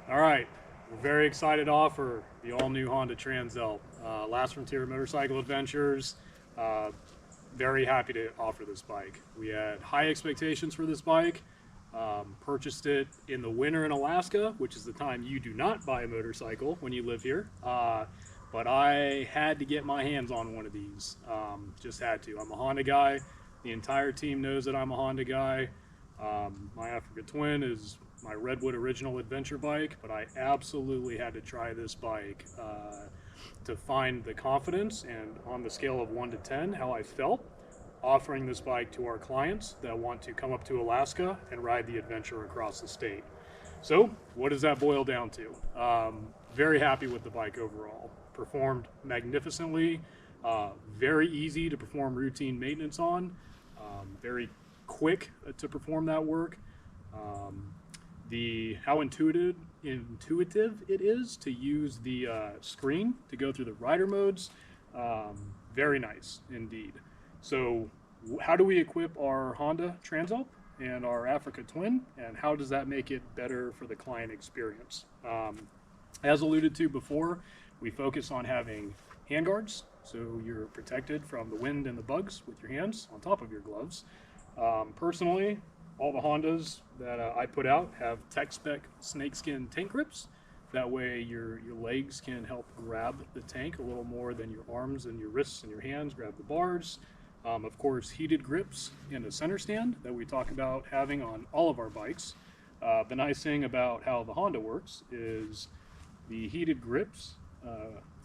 All right, we're very excited to offer the all-new Honda Transalp. Last Frontier Motorcycle Adventures. Uh, very happy to offer this bike. We had high expectations for this bike. Purchased it in the winter in Alaska, which is the time you do not buy a motorcycle when you live here. But I had to get my hands on one of these. Just had to. I'm a Honda guy. The entire team knows that I'm a Honda guy. My Africa Twin is my Redwood original adventure bike, but I absolutely had to try this bike to find the confidence and on the scale of 1 to 10, how I felt offering this bike to our clients that want to come up to Alaska and ride the adventure across the state. So, what does that boil down to? Very happy with the bike overall. Performed magnificently, very easy to perform routine maintenance on, very quick to perform that work. Um, the how intuitive it is to use the screen to go through the rider modes, very nice indeed. So, how do we equip our Honda Transalp and our Africa Twin, and how does that make it better for the client experience? As alluded to before, we focus on having handguards, so you're protected from the wind and the bugs with your hands on top of your gloves. Personally, all the Hondas that I put out have tech spec snakeskin tank grips. That way your legs can help grab the tank a little more than your arms and your wrists and your hands grab the bars. Of course, heated grips in a center stand that we talk about having on all of our bikes. The nice thing about how the Honda works is the heated grips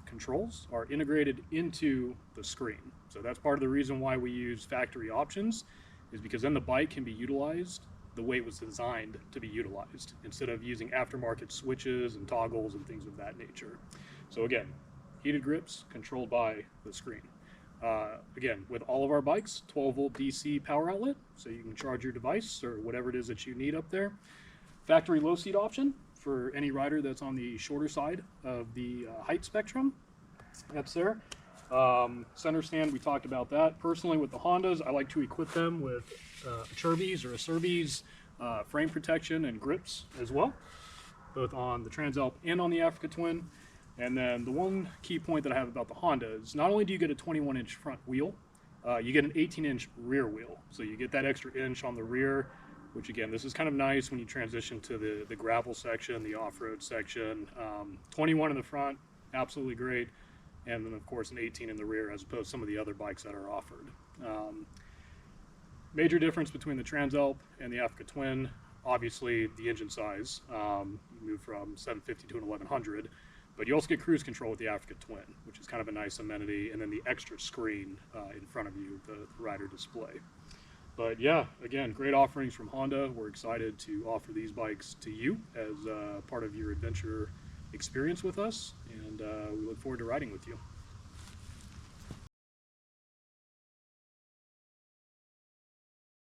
controls are integrated into the screen. So that's part of the reason why we use factory options, is because then the bike can be utilized the way it was designed to be utilized instead of using aftermarket switches and toggles and things of that nature. So again, heated grips controlled by the screen. Again, with all of our bikes, 12 volt DC power outlet, so you can charge your device or whatever it is that you need up there. Factory low seat option for any rider that's on the shorter side of the height spectrum. That's there. Center stand, we talked about that. Personally, with the Hondas, I like to equip them with a Cherbys or a Cerbys frame protection and grips as well, both on the Transalp and on the Africa Twin. And then the one key point that I have about the Honda is not only do you get a 21-inch front wheel, you get an 18-inch rear wheel. So you get that extra inch on the rear, which again, this is kind of nice when you transition to the gravel section, the off-road section. 21 in the front, absolutely great. And then of course an 18 in the rear as opposed to some of the other bikes that are offered. Major difference between the Transalp and the Africa Twin, obviously the engine size. You move from 750 to an 1100. But you also get cruise control with the Africa Twin, which is kind of a nice amenity, and then the extra screen in front of you, the rider display. But yeah, again, great offerings from Honda. We're excited to offer these bikes to you as part of your adventure experience with us, and we look forward to riding with you.